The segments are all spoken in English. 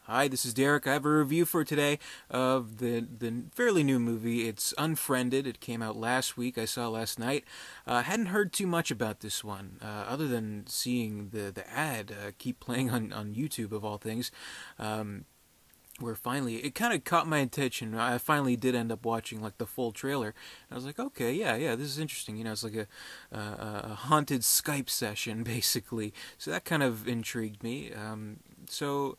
Hi, this is Derek. I have a review for today of the fairly new movie. It's Unfriended. It came out last week. I saw it last night. Hadn't heard too much about this one, other than seeing the ad keep playing on YouTube of all things. Where finally it kind of caught my attention. I finally did end up watching like the full trailer. I was like, okay, yeah, this is interesting. It's like a haunted Skype session basically. So that kind of intrigued me. So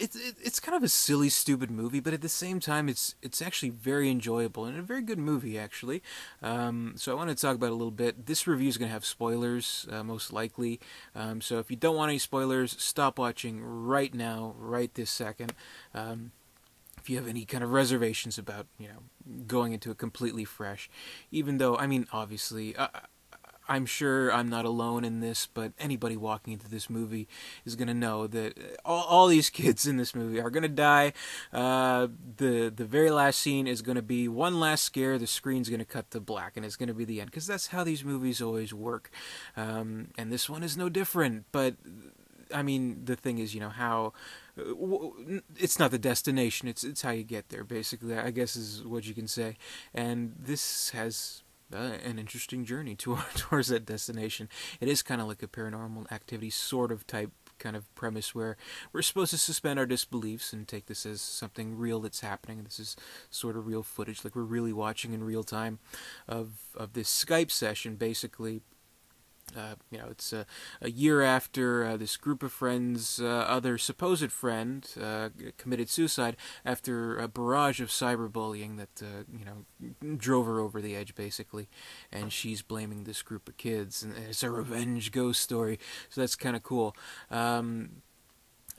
it's kind of a silly, stupid movie, but at the same time, it's actually very enjoyable and a very good movie, actually. So I want to talk about it a little bit. This review is going to have spoilers, most likely. So if you don't want any spoilers, stop watching right now, right this second. If you have any kind of reservations about, going into it completely fresh, even though, I mean, obviously, I'm sure I'm not alone in this, but anybody walking into this movie is going to know that all these kids in this movie are going to die. The very last scene is going to be one last scare. The screen's going to cut to black, and it's going to be the end, because that's how these movies always work. And this one is no different, but I mean, the thing is, how it's not the destination, it's how you get there, basically, I guess is what you can say. And this has an interesting journey towards that destination. It is kind of like a Paranormal Activity sort of type kind of premise where we're supposed to suspend our disbeliefs and take this as something real that's happening. This is sort of real footage, like we're really watching in real time of this Skype session, basically. It's a year after this group of friends, other supposed friend, committed suicide after a barrage of cyberbullying that, drove her over the edge, basically. And she's blaming this group of kids, and it's a revenge ghost story, so that's kind of cool. I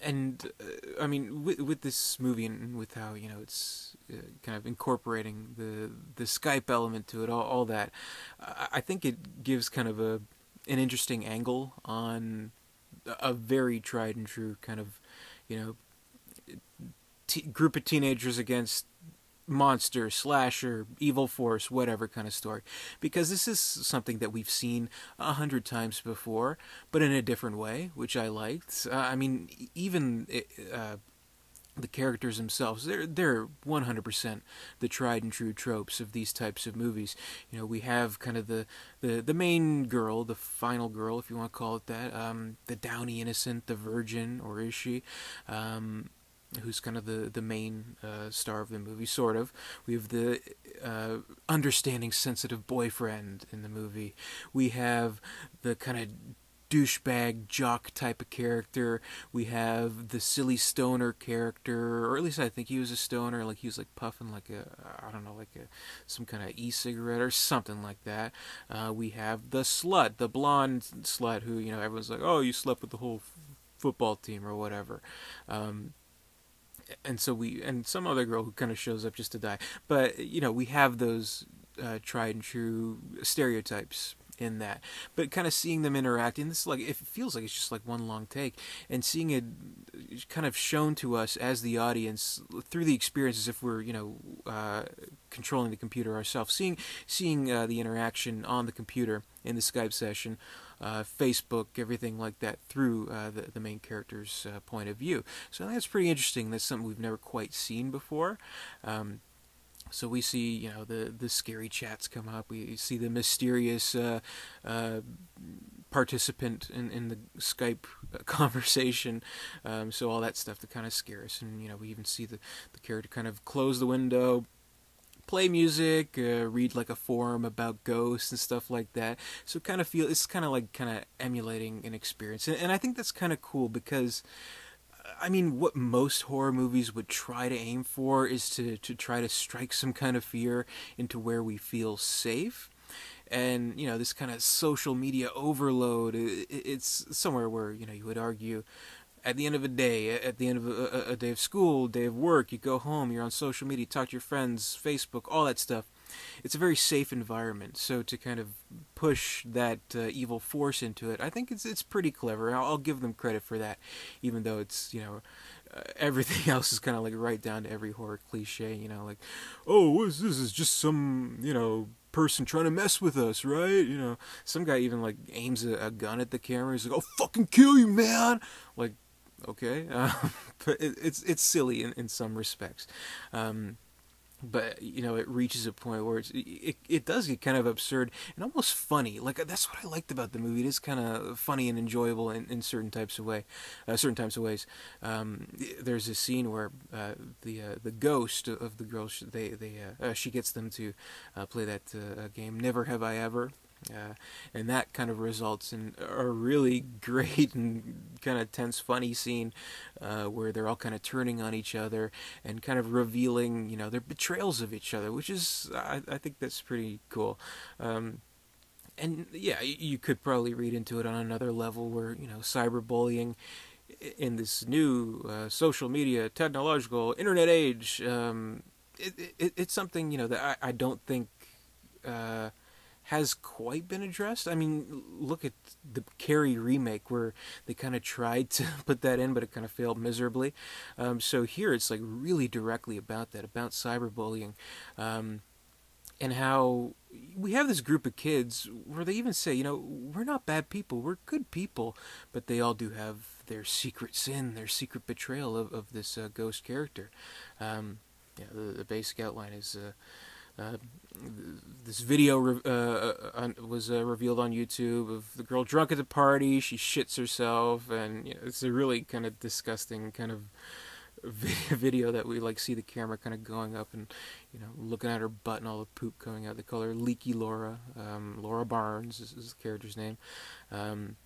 mean, with this movie and with how, it's kind of incorporating the Skype element to it, all that, I think it gives kind of an interesting angle on a very tried and true kind of, group of teenagers against monster, slasher, evil force, whatever kind of story. Because this is something that we've seen 100 times before, but in a different way, which I liked. I mean, even the characters themselves, they're 100% the tried and true tropes of these types of movies. We have kind of the main girl, the final girl, if you want to call it that, the downy innocent, the virgin, or is she? Who's kind of the main star of the movie, sort of. We have the understanding, sensitive boyfriend in the movie. We have the kind of douchebag jock type of character. We have the silly stoner character, or at least I think he was a stoner. Like he was like puffing like some kind of e-cigarette or something like that. We have the slut, the blonde slut, who everyone's like, oh, you slept with the whole football team or whatever. And some other girl who kind of shows up just to die. But we have those tried and true stereotypes in that, but kind of seeing them interact, and this, like, it feels like it's just like one long take, and seeing it kind of shown to us as the audience through the experience, as if we're controlling the computer ourselves, seeing the interaction on the computer in the Skype session, Facebook, everything like that, through the main character's point of view. So I think that's pretty interesting. That's something we've never quite seen before. So we see, the scary chats come up. We see the mysterious participant in the Skype conversation. So all that stuff to kind of scare us. And, we even see the character kind of close the window, play music, read like a forum about ghosts and stuff like that. So it's kind of emulating an experience. And I think that's kind of cool because, I mean, what most horror movies would try to aim for is to try to strike some kind of fear into where we feel safe. And, this kind of social media overload, it's somewhere where, you would argue, at the end of a day, at the end of a day of school, day of work, you go home, you're on social media, talk to your friends, Facebook, all that stuff. It's a very safe environment, so to kind of push that evil force into it, I think it's pretty clever. I'll give them credit for that, even though it's, everything else is kind of like right down to every horror cliche, like, oh, what is this? It's just some, person trying to mess with us, right? Some guy even like aims a gun at the camera. He's like, I'll fucking kill you, man! Like, okay, but it's silly in some respects. Um, but it reaches a point where it does get kind of absurd and almost funny. Like that's what I liked about the movie. It is kind of funny and enjoyable in certain types of ways. There's a scene where the ghost of the girl, she gets them to play that game, Never Have I Ever. Uh, and that kind of results in a really great and kind of tense, funny scene where they're all kind of turning on each other and kind of revealing, their betrayals of each other, which is, I think that's pretty cool. And yeah, you could probably read into it on another level where, cyberbullying in this new social media, technological, internet age, it's something, that I don't think. Has quite been addressed. I mean, look at the Carrie remake where they kind of tried to put that in, but it kind of failed miserably. So here it's like really directly about that, about cyberbullying, and how we have this group of kids where they even say, we're not bad people, we're good people, but they all do have their secret sin, their secret betrayal of this ghost character. Yeah, the basic outline is. This video was revealed on YouTube of the girl drunk at the party. She shits herself, and it's a really kind of disgusting kind of video that we like see the camera kind of going up and looking at her butt and all the poop coming out. They call her Leaky Laura. Laura Barnes is the character's name, and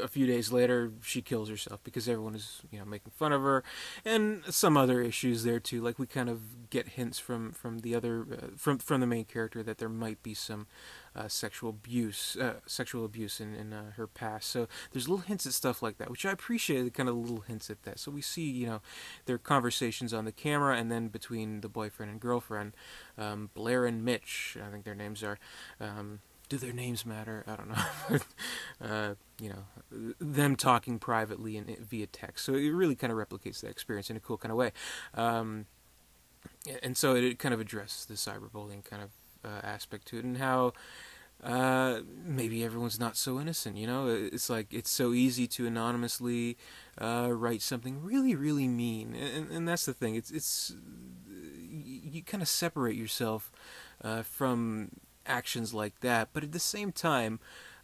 a few days later she kills herself because everyone is making fun of her, and some other issues there too. Like we kind of get hints from the other from the main character that there might be some sexual abuse in her past. So there's little hints at stuff like that, which I appreciate. The kind of little hints at that. So we see their conversations on the camera, and then between the boyfriend and girlfriend, Blair and Mitch, I think their names are. Do their names matter? I don't know. Them talking privately and via text. So it really kind of replicates that experience in a cool kind of way. And so it kind of addresses the cyberbullying kind of aspect to it, and how maybe everyone's not so innocent. It's like it's so easy to anonymously write something really, really mean, and that's the thing. It's you kind of separate yourself from actions like that, but at the same time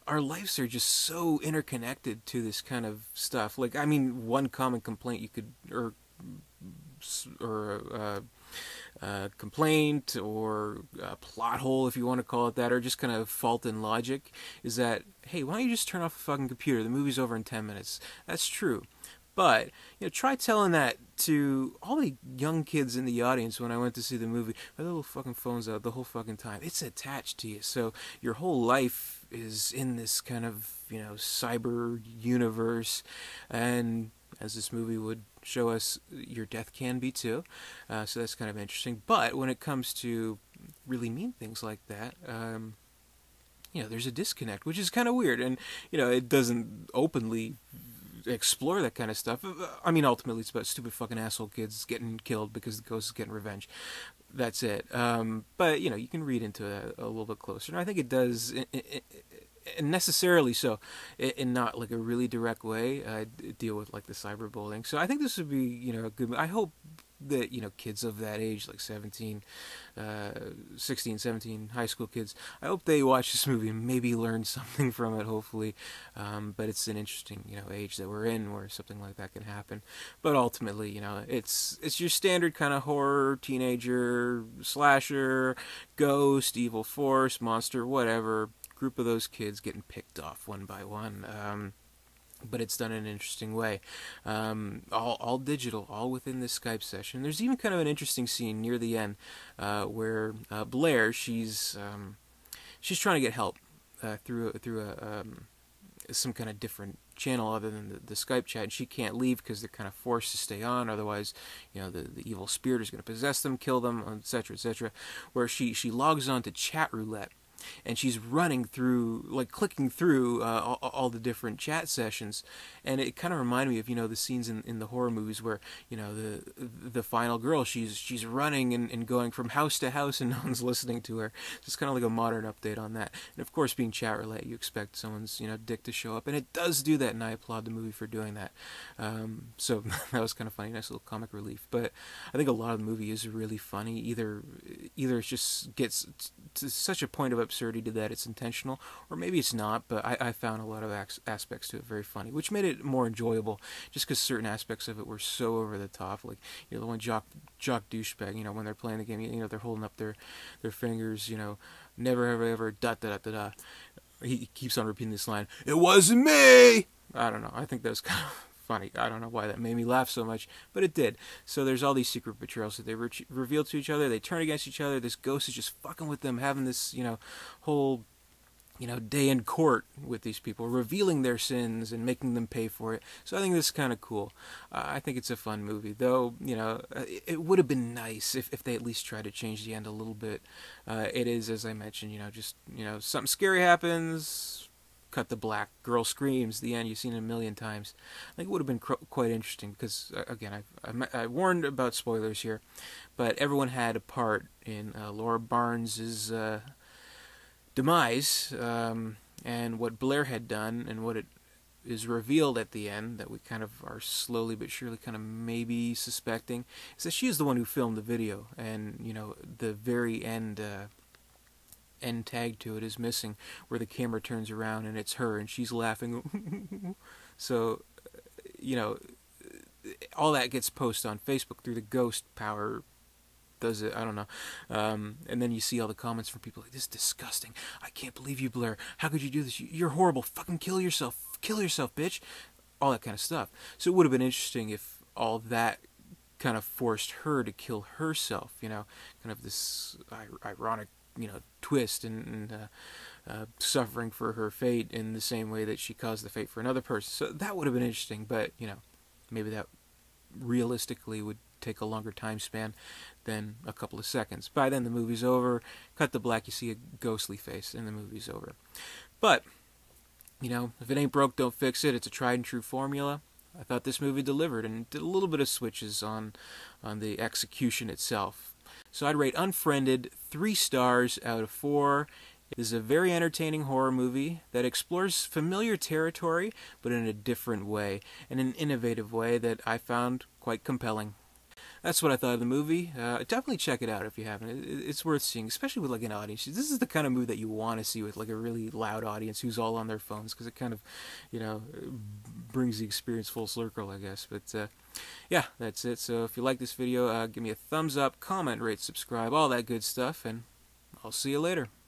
our lives are just so interconnected to this kind of stuff. Like, I mean, one common complaint you could or complaint or a plot hole, if you want to call it that, or just kind of fault in logic, is that, hey, why don't you just turn off the fucking computer, the movie's over in 10 minutes. That's true. But try telling that to all the young kids in the audience when I went to see the movie. Their little fucking phones out the whole fucking time. It's attached to you, so your whole life is in this kind of cyber universe, and as this movie would show us, your death can be too. So that's kind of interesting. But when it comes to really mean things like that, there's a disconnect, which is kind of weird, and it doesn't openly explore that kind of stuff. I mean, ultimately, it's about stupid fucking asshole kids getting killed because the ghost is getting revenge. That's it. But you can read into it a little bit closer, and I think it does, and necessarily so, in not like a really direct way, deal with like the cyberbullying. So I think this would be a good. I hope that kids of that age, like 16, 17, high school kids, I hope they watch this movie and maybe learn something from it, hopefully. But it's an interesting age that we're in where something like that can happen. But ultimately, it's your standard kind of horror, teenager, slasher, ghost, evil force, monster, whatever group of those kids getting picked off one by one. But it's done in an interesting way. All digital, all within this Skype session. There's even kind of an interesting scene near the end where Blair, she's trying to get help through some kind of different channel other than the Skype chat. And she can't leave because they're kind of forced to stay on. Otherwise, the evil spirit is going to possess them, kill them, etc., etc. Where she logs on to chat roulette. and she's running through, like clicking through all the different chat sessions, and it kind of reminded me of, the scenes in the horror movies where, the final girl, she's running and going from house to house and no one's listening to her. So it's kind of like a modern update on that. And of course, being chat roulette, you expect someone's dick to show up, and it does do that, and I applaud the movie for doing that. So that was kind of funny, nice little comic relief. But I think a lot of the movie is really funny. Either it just gets to such a point of absurdity that it's intentional, or maybe it's not. But I found a lot of aspects to it very funny, which made it more enjoyable. Just because certain aspects of it were so over the top, like the one jock douchebag. When they're playing the game, they're holding up their fingers. Never ever da da da da da. He keeps on repeating this line. It wasn't me. I don't know. I think that was kind of funny. I don't know why that made me laugh so much, but it did. So there's all these secret betrayals that they reveal to each other. They turn against each other. This ghost is just fucking with them, having this, whole, day in court with these people, revealing their sins and making them pay for it. So I think this is kind of cool. I think it's a fun movie, though, it would have been nice if they at least tried to change the end a little bit. It is, as I mentioned, just, something scary happens, cut to black, girl screams, the end. You've seen it a million times. I think it would have been quite interesting because, again, I warned about spoilers here, but everyone had a part in Laura Barnes's demise, and what Blair had done, and what it is revealed at the end that we kind of are slowly but surely kind of maybe suspecting is that she is the one who filmed the video, and the very end tag to it is missing, where the camera turns around and it's her and she's laughing. So all that gets posted on Facebook through the ghost power. Does it? I don't know. And then you see all the comments from people like, this is disgusting. I can't believe you, Blair. How could you do this? You're horrible. Fucking kill yourself. Kill yourself, bitch. All that kind of stuff. So it would have been interesting if all that kind of forced her to kill herself, kind of this ironic, twist and suffering for her fate in the same way that she caused the fate for another person. So that would have been interesting, but, maybe that realistically would take a longer time span than a couple of seconds. By then the movie's over, cut to black, you see a ghostly face, and the movie's over. But, if it ain't broke, don't fix it. It's a tried and true formula. I thought this movie delivered and did a little bit of switches on the execution itself. So I'd rate Unfriended 3 stars out of 4. It is a very entertaining horror movie that explores familiar territory, but in a different way, and an innovative way that I found quite compelling. That's what I thought of the movie. Definitely check it out if you haven't. It's worth seeing, especially with like an audience. This is the kind of movie that you want to see with like a really loud audience who's all on their phones, because it kind of, brings the experience full circle, I guess. But yeah, that's it. So if you like this video, give me a thumbs up, comment, rate, subscribe, all that good stuff, and I'll see you later.